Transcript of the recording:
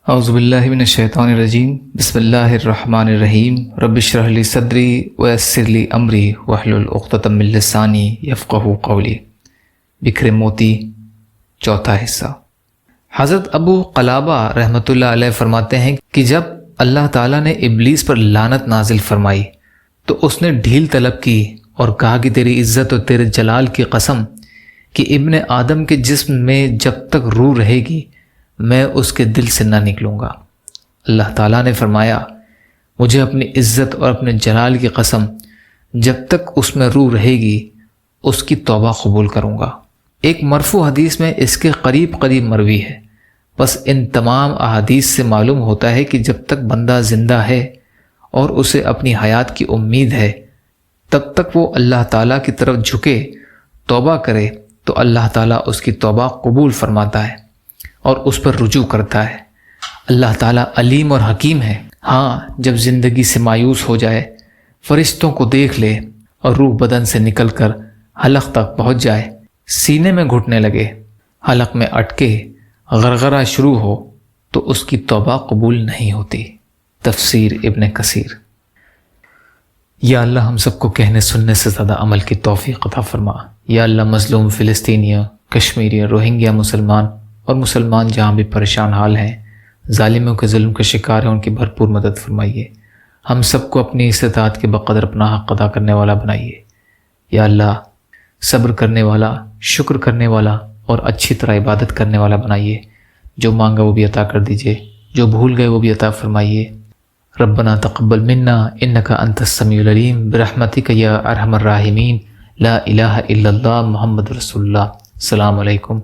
اعوذ باللہ من الشیطان الرجیم بسم اللہ الرحمن الرحیم رب اشرح لی صدری ویسر لی امری واحلل عقدۃ من لسانی یفقہوا قولی۔ بکھرے موتی، چوتھا حصہ۔ حضرت ابو قلابہ رحمۃ اللہ علیہ فرماتے ہیں کہ جب اللہ تعالیٰ نے ابلیس پر لعنت نازل فرمائی تو اس نے ڈھیل طلب کی اور کہا کہ تیری عزت اور تیرے جلال کی قسم کہ ابن آدم کے جسم میں جب تک روح رہے گی میں اس کے دل سے نہ نکلوں گا۔ اللہ تعالیٰ نے فرمایا مجھے اپنی عزت اور اپنے جلال کی قسم جب تک اس میں روح رہے گی اس کی توبہ قبول کروں گا۔ ایک مرفوع حدیث میں اس کے قریب مروی ہے، بس ان تمام احادیث سے معلوم ہوتا ہے کہ جب تک بندہ زندہ ہے اور اسے اپنی حیات کی امید ہے تب تک وہ اللہ تعالیٰ کی طرف جھکے توبہ کرے تو اللہ تعالیٰ اس کی توبہ قبول فرماتا ہے اور اس پر رجوع کرتا ہے۔ اللہ تعالیٰ علیم اور حکیم ہے۔ ہاں، جب زندگی سے مایوس ہو جائے، فرشتوں کو دیکھ لے اور روح بدن سے نکل کر حلق تک پہنچ جائے، سینے میں گھٹنے لگے، حلق میں اٹکے، غرغرہ شروع ہو تو اس کی توبہ قبول نہیں ہوتی۔ تفسیر ابن کثیر۔ یا اللہ ہم سب کو کہنے سننے سے زیادہ عمل کی توفیق عطا فرما۔ یا اللہ مظلوم فلسطینیوں، کشمیری، روہنگیا مسلمان اور مسلمان جہاں بھی پریشان حال ہیں، ظالموں کے ظلم کے شکار ہیں، ان کی بھرپور مدد فرمائیے۔ ہم سب کو اپنی استطاعت کے بقدر اپنا حق ادا کرنے والا بنائیے۔ یا اللہ صبر کرنے والا، شکر کرنے والا اور اچھی طرح عبادت کرنے والا بنائیے۔ جو مانگا وہ بھی عطا کر دیجیے، جو بھول گئے وہ بھی عطا فرمائیے۔ ربنا تقبل منا انک انت السمیع العلیم برحمتک یا ارحم الراحمین۔ لا الہ الا اللہ محمد رسول اللہ۔ السلام علیکم